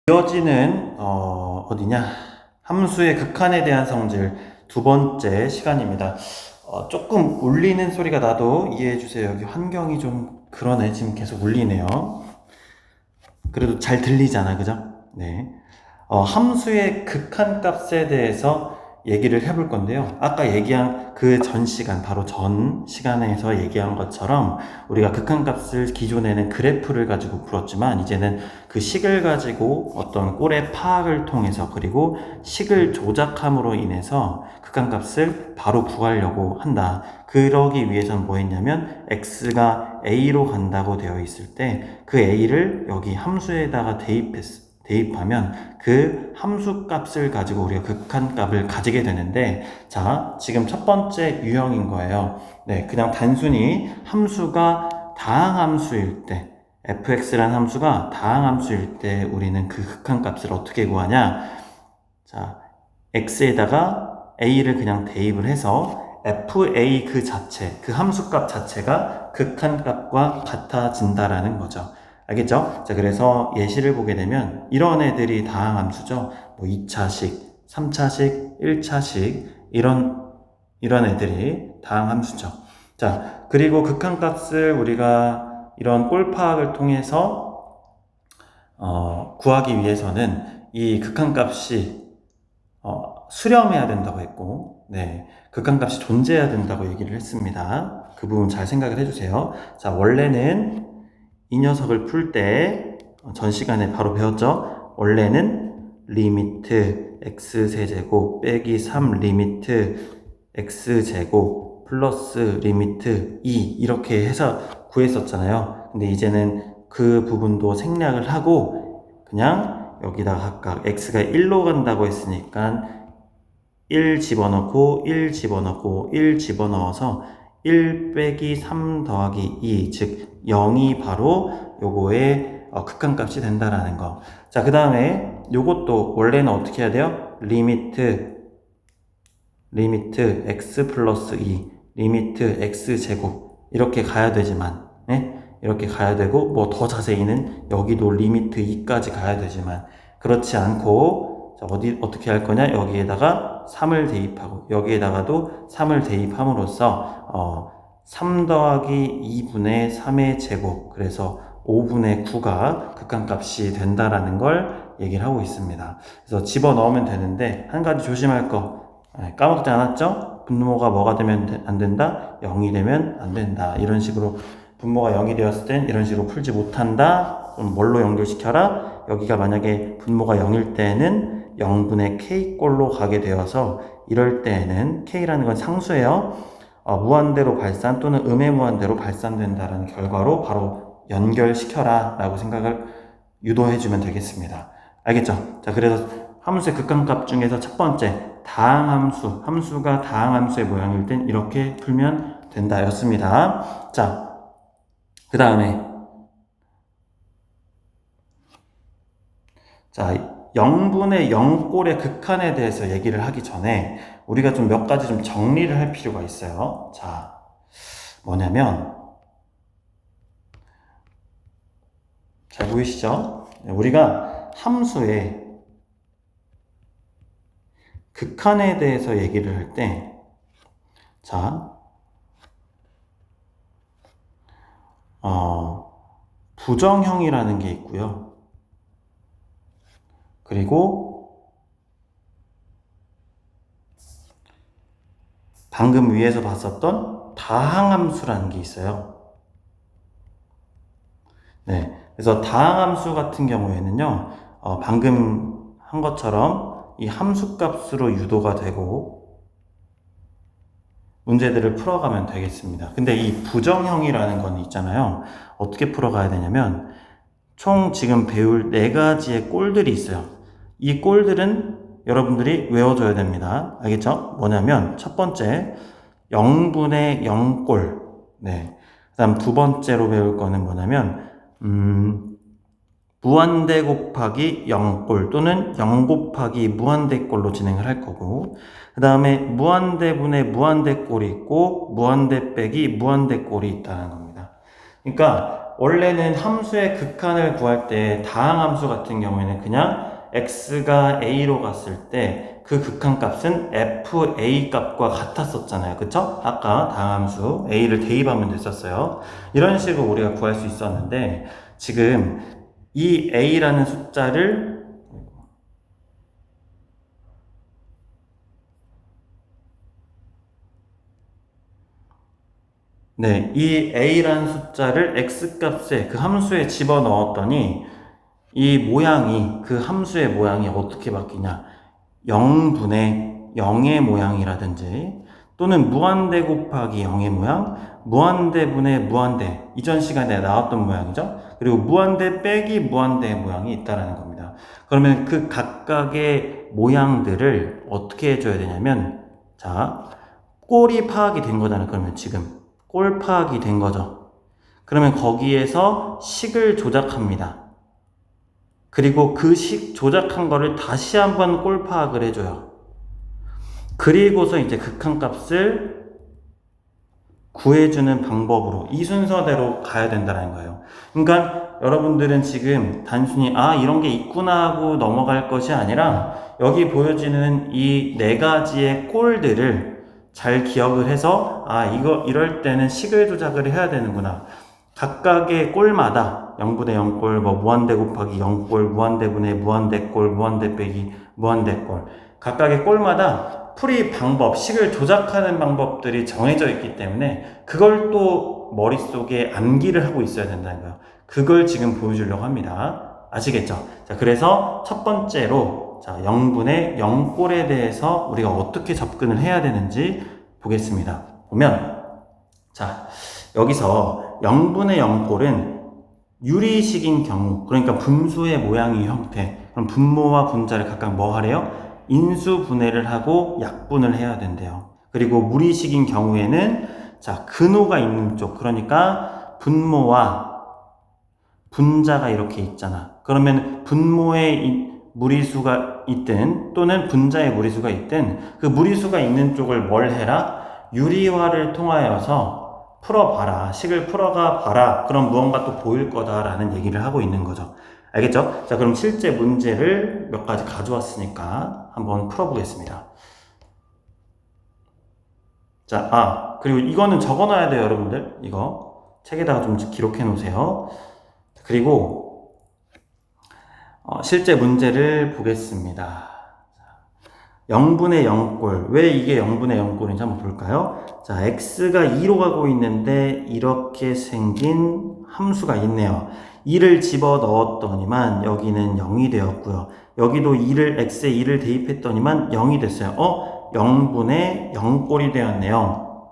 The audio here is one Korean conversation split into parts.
이어지는 어디냐? 함수의 극한에 대한 성질 두 번째 시간입니다. 조금 울리는 소리가 나도 이해해 주세요. 여기 환경이 좀 그러네. 지금 계속 울리네요. 그래도 잘 들리잖아, 그죠? 네. 함수의 극한값에 대해서 얘기를 해볼 건데요. 아까 얘기한 그 전 시간, 바로 전 시간에서 얘기한 것처럼 우리가 극한값을 기존에는 그래프를 가지고 풀었지만 이제는 그 식을 가지고 어떤 꼴의 파악을 통해서 그리고 식을 조작함으로 인해서 극한값을 바로 구하려고 한다. 그러기 위해서는 뭐 했냐면 x가 a로 간다고 되어 있을 때 그 a를 여기 함수에다가 대입하면 그 함수 값을 가지고 우리가 극한값을 가지게 되는데, 자, 지금 첫 번째 유형인 거예요. 네, 그냥 단순히 함수가 다항함수일 때, fx라는 함수가 다항함수일 때 우리는 그 극한값을 어떻게 구하냐? 자, x에다가 a를 그냥 대입을 해서 fa 그 자체, 그 함수값 자체가 극한값과 같아진다라는 거죠. 알겠죠? 자, 그래서 예시를 보게 되면 이런 애들이 다항함수죠. 뭐 2차식, 3차식, 1차식 이런 애들이 다항함수죠. 자, 그리고 극한값을 우리가 이런 꼴파악을 통해서 구하기 위해서는 이 극한값이 수렴해야 된다고 했고, 네, 극한값이 존재해야 된다고 얘기를 했습니다. 그 부분 잘 생각을 해주세요. 자, 원래는 이 녀석을 풀 때 전 시간에 바로 배웠죠. 원래는 리미트 x세제곱 빼기 3 리미트 x제곱 플러스 리미트 2 이렇게 해서 구했었잖아요. 근데 이제는 그 부분도 생략을 하고 그냥 여기다가 각각 x가 1로 간다고 했으니까 1 집어넣고 1 집어넣고 1 집어넣어서 1 빼기 3 더하기 2, 즉 0이 바로 요거의 극한값이 된다라는 거. 자, 그 다음에 요것도 원래는 어떻게 해야 돼요? 리미트 x 플러스 2, 리미트 x 제곱 이렇게 가야 되지만, 네? 이렇게 가야 되고 뭐 더 자세히는 여기도 리미트 2까지 가야 되지만 그렇지 않고, 자, 어떻게 할 거냐? 여기에다가 3을 대입하고 여기에다가도 3을 대입함으로써 3 더하기 2분의 3의 제곱, 그래서 5분의 9가 극한값이 된다라는 걸 얘기를 하고 있습니다. 그래서 집어넣으면 되는데 한 가지 조심할 거 까먹지 않았죠? 분모가 뭐가 되면 안 된다? 0이 되면 안 된다. 이런 식으로 분모가 0이 되었을 땐 이런 식으로 풀지 못한다? 그럼 뭘로 연결시켜라? 여기가 만약에 분모가 0일 때는 0분의 k꼴로 가게 되어서 이럴 때에는 k라는 건 상수예요. 무한대로 발산 또는 음의 무한대로 발산된다는 결과로 바로 연결시켜라 라고 생각을 유도해주면 되겠습니다. 알겠죠? 자, 그래서 함수의 극한값 중에서 첫 번째 다항함수, 함수가 다항함수의 모양일 땐 이렇게 풀면 된다 였습니다. 자, 그 다음에 자, 0분의 0꼴의 극한에 대해서 얘기를 하기 전에 우리가 좀 몇 가지 좀 정리를 할 필요가 있어요. 자, 뭐냐면, 잘 보이시죠? 우리가 함수의 극한에 대해서 얘기를 할 때, 자, 부정형이라는 게 있고요. 그리고 방금 위에서 봤었던 다항함수라는 게 있어요. 네, 그래서 다항함수 같은 경우에는요, 방금 한 것처럼 이 함수값으로 유도가 되고 문제들을 풀어가면 되겠습니다. 근데 이 부정형이라는 건 있잖아요. 어떻게 풀어가야 되냐면 총 지금 배울 4가지의 꼴들이 있어요. 이 꼴들은 여러분들이 외워줘야 됩니다. 알겠죠? 뭐냐면 첫 번째 0분의 0꼴. 네. 그 다음 두 번째로 배울 거는 뭐냐면 무한대 곱하기 0꼴 또는 0 곱하기 무한대꼴로 진행을 할 거고, 그 다음에 무한대분의 무한대꼴이 있고 무한대 빼기 무한대꼴이 있다는 겁니다. 그러니까 원래는 함수의 극한을 구할 때 다항함수 같은 경우에는 그냥 x가 a로 갔을 때 그 극한값은 fa 값과 같았었잖아요. 그쵸? 아까 다항함수 a를 대입하면 됐었어요. 이런 식으로 우리가 구할 수 있었는데 지금 이 a라는 숫자를 네, 이 a라는 숫자를 x값에 그 함수에 집어넣었더니 이 모양이 그 함수의 모양이 어떻게 바뀌냐 0분의 0의 모양이라든지 또는 무한대 곱하기 0의 모양 무한대분의 무한대 이전 시간에 나왔던 모양이죠. 그리고 무한대 빼기 무한대의 모양이 있다라는 겁니다. 그러면 그 각각의 모양들을 어떻게 해줘야 되냐면 자 꼴이 파악이 된 거잖아요. 그러면 지금 꼴 파악이 된 거죠. 그러면 거기에서 식을 조작합니다. 그리고 그 식 조작한 거를 다시 한번 꼴 파악을 해줘요. 그리고서 이제 극한값을 구해주는 방법으로 이 순서대로 가야 된다는 거예요. 그러니까 여러분들은 지금 단순히 이런 게 있구나 하고 넘어갈 것이 아니라 여기 보여지는 이 네 가지의 꼴들을 잘 기억을 해서 이럴 때는 식을 조작을 해야 되는구나. 각각의 꼴마다 0분의 0꼴, 무한대 곱하기 0꼴, 무한대분의 무한대꼴, 무한대 빼기 무한대꼴 각각의 꼴마다 풀이 방법, 식을 조작하는 방법들이 정해져 있기 때문에 그걸 또 머릿속에 암기를 하고 있어야 된다는 거예요. 그걸 지금 보여주려고 합니다. 아시겠죠? 자, 그래서 첫 번째로 0분의 0꼴에 대해서 우리가 어떻게 접근을 해야 되는지 보겠습니다. 보면 여기서 0분의 0꼴은 유리식인 경우 그러니까 분수의 모양의 형태 그럼 분모와 분자를 각각 뭐 하래요? 인수분해를 하고 약분을 해야 된대요. 그리고 무리식인 경우에는 근호가 있는 쪽 그러니까 분모와 분자가 이렇게 있잖아. 그러면 분모의 무리수가 있든 또는 분자의 무리수가 있든 그 무리수가 있는 쪽을 뭘 해라? 유리화를 통하여서 풀어봐라. 식을 풀어가 봐라. 그럼 무언가 또 보일 거다라는 얘기를 하고 있는 거죠. 알겠죠? 자, 그럼 실제 문제를 몇 가지 가져왔으니까 한번 풀어보겠습니다. 자, 그리고 이거는 적어놔야 돼요, 여러분들. 이거 책에다가 좀 기록해 놓으세요. 그리고 실제 문제를 보겠습니다. 0분의 0꼴. 왜 이게 0분의 0꼴인지 한번 볼까요? 자, x가 2로 가고 있는데 이렇게 생긴 함수가 있네요. 2를 집어 넣었더니만 여기는 0이 되었고요. 여기도 x에 2를 대입했더니만 0이 됐어요. 0분의 0꼴이 되었네요.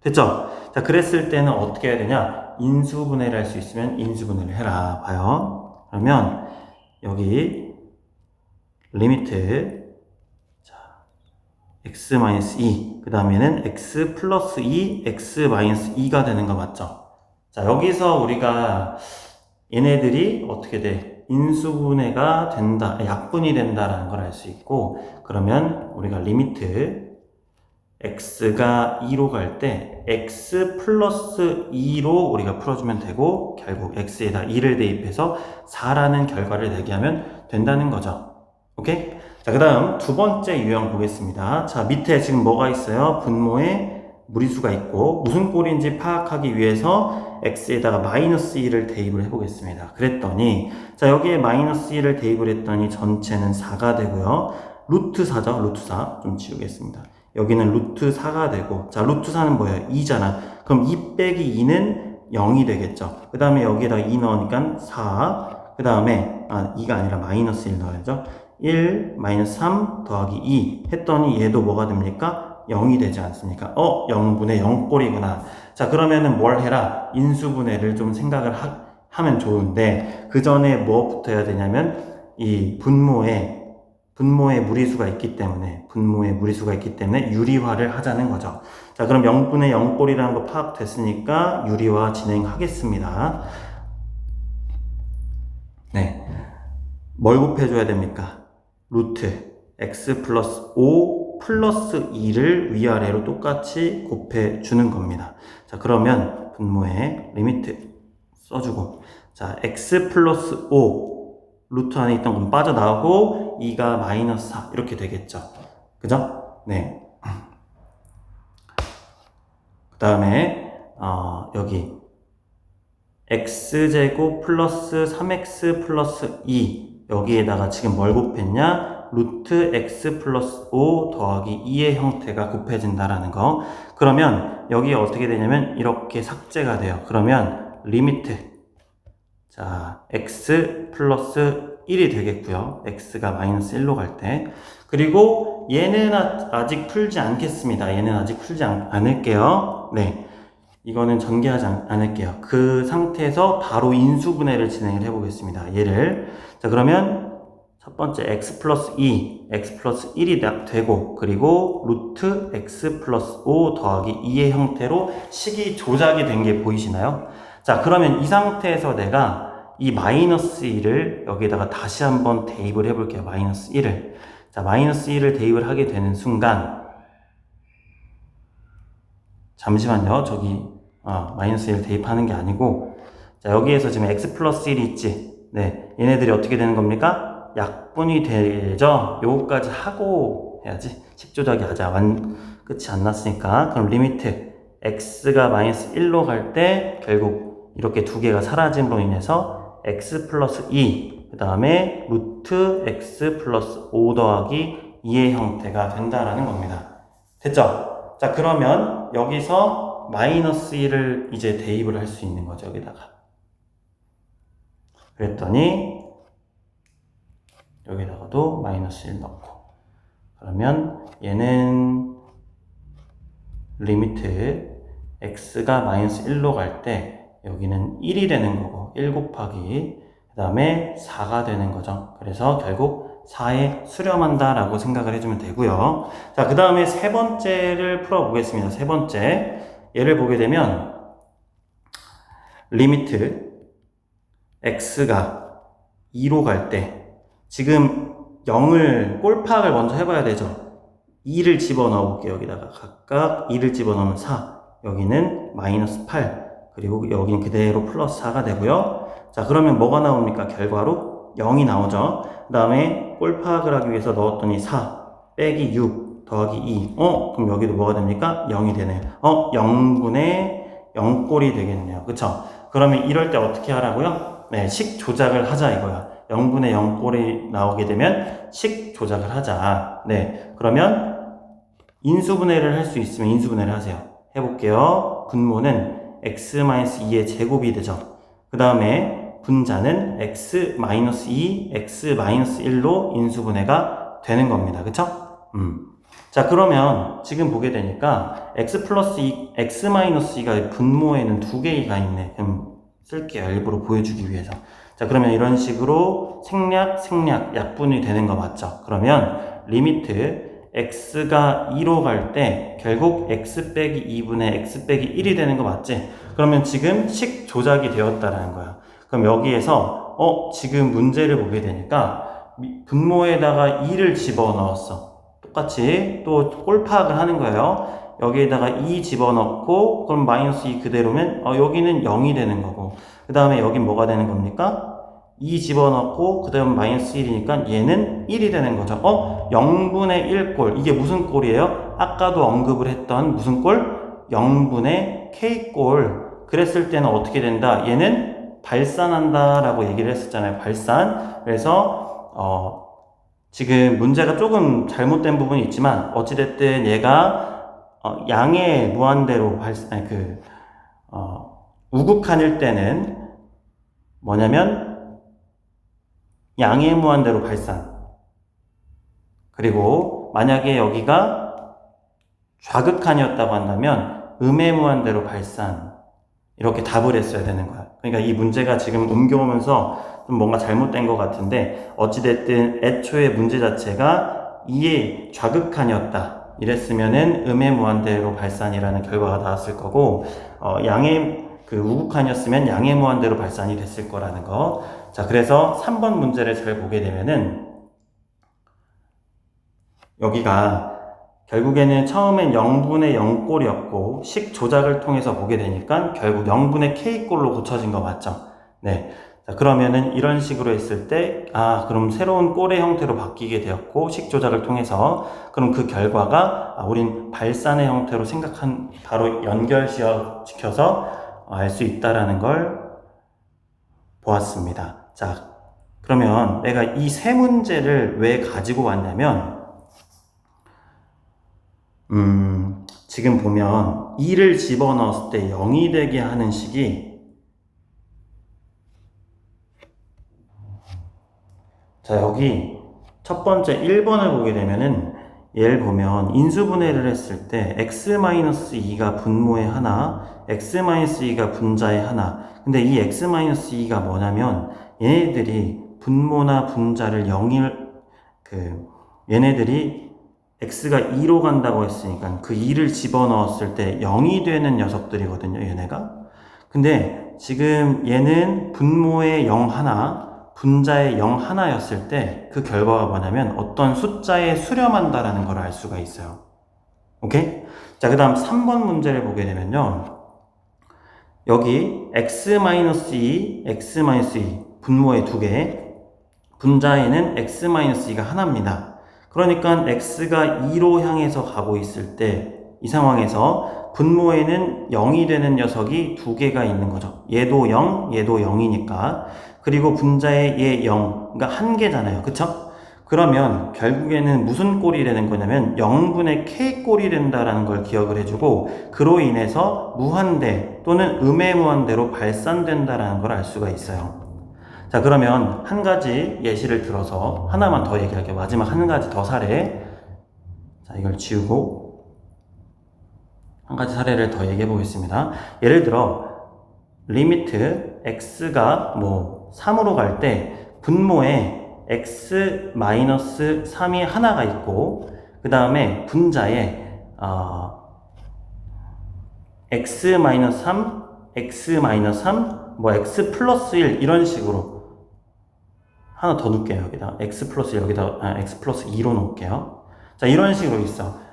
됐죠? 자, 그랬을 때는 어떻게 해야 되냐? 인수분해를 할 수 있으면 인수분해를 해라. 봐요. 그러면 여기 리미트 x-2 그 다음에는 x 플러스 2 x-2가 되는 거 맞죠? 자, 여기서 우리가 얘네들이 어떻게 돼? 인수분해가 된다, 약분이 된다라는 걸 알 수 있고 그러면 우리가 리미트 x가 2로 갈 때 x 플러스 2로 우리가 풀어주면 되고 결국 x에다 2를 대입해서 4라는 결과를 내게 하면 된다는 거죠. 오케이? 자, 그 다음 두 번째 유형 보겠습니다. 자, 밑에 지금 뭐가 있어요? 분모에 무리수가 있고 무슨 꼴인지 파악하기 위해서 x에다가 마이너스 2를 대입을 해보겠습니다. 그랬더니 자, 여기에 마이너스 2를 대입을 했더니 전체는 4가 되고요. 루트 4죠? 루트 4 좀 지우겠습니다. 여기는 루트 4가 되고 자, 루트 4는 뭐예요? 2잖아. 그럼 2 빼기 2는 0이 되겠죠. 그 다음에 여기에다 2 넣으니까 4. 그 다음에 2가 아니라 마이너스 1 넣어야죠. 1 마이너스 3 더하기 2 했더니 얘도 뭐가 됩니까? 0이 되지 않습니까? 0분의 0꼴이구나. 자, 그러면은 뭘 해라? 인수분해를 좀 생각을 하면 좋은데 그 전에 뭐부터 해야 되냐면 이 분모에 무리수가 있기 때문에 유리화를 하자는 거죠. 자, 그럼 0분의 0꼴이라는 거 파악됐으니까 유리화 진행하겠습니다. 네, 뭘 곱해줘야 됩니까? 루트 x 플러스 5 플러스 2를 위아래로 똑같이 곱해주는 겁니다. 자, 그러면 분모의 리미트 써주고, 자, x 플러스 5 루트 안에 있던 건 빠져나오고 2가 마이너스 4 이렇게 되겠죠. 그죠? 네. 그 다음에 여기 x제곱 플러스 3x 플러스 2 여기에다가 지금 뭘 곱했냐? 루트 x 플러스 5 더하기 2의 형태가 곱해진다라는 거. 그러면 여기에 어떻게 되냐면 이렇게 삭제가 돼요. 그러면 리미트, 자, x 플러스 1이 되겠고요. x가 마이너스 1로 갈 때. 그리고 얘는 아직 풀지 않겠습니다. 얘는 아직 풀지 않을게요. 네. 이거는 전개하지 않을게요. 그 상태에서 바로 인수분해를 진행을 해보겠습니다. 얘를. 자, 그러면 첫 번째 x 플러스 2, x 플러스 1이 되고, 그리고 루트 x 플러스 5 더하기 2의 형태로 식이 조작이 된 게 보이시나요? 자, 그러면 이 상태에서 내가 이 마이너스 1을 여기에다가 다시 한번 대입을 해볼게요. 마이너스 1을. 자, 마이너스 1을 대입을 하게 되는 순간, 잠시만요. 저기 마이너스 1 대입하는 게 아니고, 자, 여기에서 지금 x 플러스 1이 있지. 네, 얘네들이 어떻게 되는 겁니까? 약분이 되죠. 요거까지 하고 해야지. 식 조작이 아직 끝이 안 났으니까. 그럼 리미트 x가 마이너스 1로 갈 때 결국 이렇게 두 개가 사라짐으로 인해서 x 플러스 2, 그 다음에 루트 x 플러스 5 더하기 2의 형태가 된다라는 겁니다. 됐죠? 자, 그러면 여기서 마이너스 1을 이제 대입을 할 수 있는 거죠. 여기다가. 그랬더니 여기다가도 마이너스 1 넣고, 그러면 얘는 리미트 x가 마이너스 1로 갈 때 여기는 1이 되는 거고 1 곱하기 그 다음에 4가 되는 거죠. 그래서 결국 4에 수렴한다 라고 생각을 해주면 되고요. 자, 그 다음에 세 번째를 풀어보겠습니다. 세 번째 얘를 보게 되면 리미트 x가 2로 갈 때 지금 0을 꼴파악을 먼저 해봐야 되죠. 2를 집어넣어 볼게요. 여기다가 각각 2를 집어넣으면 4, 여기는 마이너스 8, 그리고 여기는 그대로 플러스 4가 되고요. 자, 그러면 뭐가 나옵니까? 결과로 0이 나오죠. 그 다음에 꼴파악을 하기 위해서 넣었더니 4 빼기 6 더하기 2, 그럼 여기도 뭐가 됩니까? 0이 되네요. 0분의 0꼴이 되겠네요. 그쵸? 그러면 이럴 때 어떻게 하라고요? 네, 식 조작을 하자 이거야. 0분의 0꼴이 나오게 되면 식 조작을 하자. 네, 그러면 인수분해를 할 수 있으면 인수분해를 하세요. 해볼게요. 분모는 x-2의 제곱이 되죠. 그 다음에 분자는 x-2, x-1로 인수분해가 되는 겁니다. 그쵸? 자, 그러면 지금 보게 되니까 x 플러스 2, x-2가 분모에는 두 개가 있네. 그럼 쓸게요. 일부러 보여주기 위해서. 자, 그러면 이런 식으로 생략, 약분이 되는 거 맞죠? 그러면 리미트 x가 2로 갈 때 결국 x 빼기 2분의 x 빼기 1이 되는 거 맞지? 그러면 지금 식 조작이 되었다라는 거야. 그럼 여기에서 지금 문제를 보게 되니까 분모에다가 2를 집어넣었어. 똑같이 또 꼴파악을 하는 거예요. 여기에다가 2 집어넣고 그럼 마이너스 2 그대로면 여기는 0이 되는 거고, 그 다음에 여긴 뭐가 되는 겁니까? 2 집어넣고 그 다음 마이너스 1이니까 얘는 1이 되는 거죠. 0분의 1꼴, 이게 무슨 꼴이에요? 아까도 언급을 했던 무슨 꼴? 0분의 k꼴. 그랬을 때는 어떻게 된다? 얘는 발산한다 라고 얘기를 했었잖아요. 발산. 그래서 지금 문제가 조금 잘못된 부분이 있지만 어찌됐든 얘가 양의 무한대로 우극한일 때는 뭐냐면 양의 무한대로 발산, 그리고 만약에 여기가 좌극한이었다고 한다면 음의 무한대로 발산, 이렇게 답을 했어야 되는 거야. 그러니까 이 문제가 지금 옮겨오면서 좀 뭔가 잘못된 것 같은데 어찌됐든 애초에 문제 자체가 2의 좌극한이었다 이랬으면은 음의 무한대로 발산이라는 결과가 나왔을 거고, 양의 우극한이었으면 양의 무한대로 발산이 됐을 거라는 거. 자, 그래서 3번 문제를 잘 보게 되면은 여기가 결국에는 처음엔 0분의 0꼴이었고 식 조작을 통해서 보게 되니까 결국 0분의 k꼴로 고쳐진 거 맞죠? 네. 자, 그러면은 이런 식으로 했을 때 그럼 새로운 꼴의 형태로 바뀌게 되었고 식 조작을 통해서 그럼 그 결과가 우린 발산의 형태로 생각한 바로 연결시켜서 알 수 있다라는 걸 보았습니다. 자, 그러면 내가 이 세 문제를 왜 가지고 왔냐면 지금 보면 2를 집어넣었을 때 0이 되게 하는 식이 자, 여기 첫 번째 1번을 보게 되면은 얘를 보면 인수분해를 했을 때 x-2가 분모의 하나, x-2가 분자의 하나. 근데 이 x-2가 뭐냐면 얘네들이 분모나 분자를 0일 얘네들이 x가 2로 간다고 했으니까 그 2를 집어넣었을 때 0이 되는 녀석들이거든요, 얘네가. 근데 지금 얘는 분모의 0 하나, 분자의 0 하나였을 때 그 결과가 뭐냐면 어떤 숫자에 수렴한다라는 걸 알 수가 있어요. 오케이? 자, 그 다음 3번 문제를 보게 되면요. 여기 x-2, x-2 분모의 두 개, 분자에는 x-2가 하나입니다. 그러니까 x가 2로 향해서 가고 있을 때 이 상황에서 분모에는 0이 되는 녀석이 두 개가 있는 거죠. 얘도 0, 얘도 0이니까. 그리고 분자에 얘 0, 그러니까 한 개잖아요. 그쵸? 그러면 결국에는 무슨 꼴이 되는 거냐면 0분의 k 꼴이 된다라는 걸 기억을 해주고 그로 인해서 무한대 또는 음의 무한대로 발산된다라는 걸 알 수가 있어요. 자, 그러면 한 가지 예시를 들어서 하나만 더 얘기할게요. 마지막 한 가지 더 사례. 자, 이걸 지우고 한 가지 사례를 더 얘기해 보겠습니다. 예를 들어 리미트 x가 3으로 갈 때 분모에 x-3이 하나가 있고 그 다음에 분자에 x-3, x-3, x 플러스 1 이런 식으로 하나 더 넣을게요. 여기다 x 플러스 1 여기다 x 플러스 2로 놓을게요. 자, 이런 식으로 있어.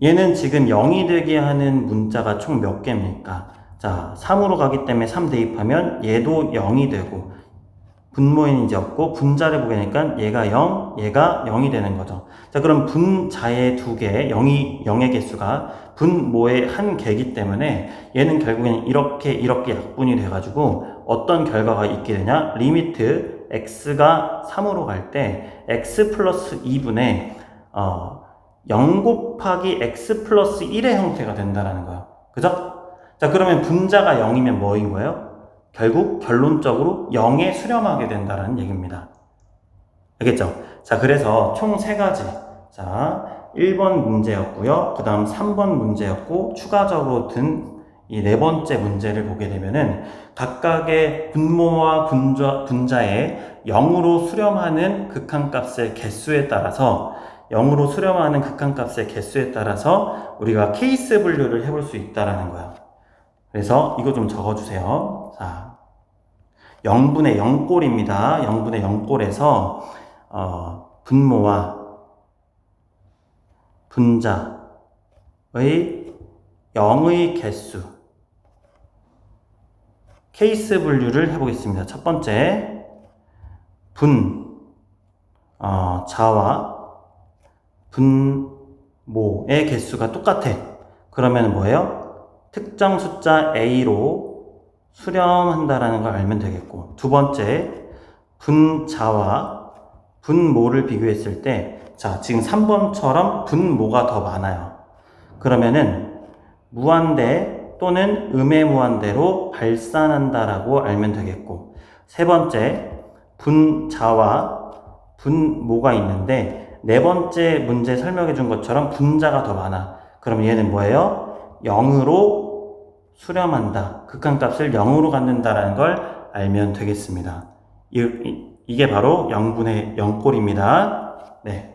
얘는 지금 0이 되게 하는 문자가 총 몇 개입니까? 자, 3으로 가기 때문에 3 대입하면 얘도 0이 되고 분모에는 이제 없고 분자를 보게 되니까 얘가 0, 얘가 0이 되는 거죠. 자, 그럼 분자의 두 개, 0의 개수가 분모의 한 개이기 때문에 얘는 결국에는 이렇게 약분이 돼가지고 어떤 결과가 있게 되냐? 리미트 x가 3으로 갈 때 x 플러스 2분의 0 곱하기 x 플러스 1의 형태가 된다는 거예요. 그죠? 자, 그러면 분자가 0이면 뭐인 거예요? 결국 결론적으로 0에 수렴하게 된다는 얘기입니다. 알겠죠? 자, 그래서 총 3가지. 자, 1번 문제였고요. 그 다음 3번 문제였고, 추가적으로 든 이 4번째 문제를 보게 되면은 각각의 분모와 분자에 0으로 수렴하는 극한값의 개수에 따라서 0으로 수렴하는 극한값의 개수에 따라서 우리가 케이스 분류를 해볼 수 있다는 거예요. 그래서 이거 좀 적어주세요. 자, 0분의 0꼴입니다. 0분의 0꼴에서 분모와 분자의 0의 개수 케이스 분류를 해보겠습니다. 첫 번째 자와 분모의 개수가 똑같아. 그러면 뭐예요? 특정 숫자 A로 수렴한다라는 걸 알면 되겠고, 두 번째 분자와 분모를 비교했을 때 자, 지금 3번처럼 분모가 더 많아요. 그러면은 무한대 또는 음의 무한대로 발산한다라고 알면 되겠고, 세 번째 분자와 분모가 있는데 네 번째 문제 설명해 준 것처럼 분자가 더 많아. 그럼 얘는 뭐예요? 0으로 수렴한다. 극한값을 0으로 갖는다라는 걸 알면 되겠습니다. 이게 바로 0분의 0꼴입니다. 네.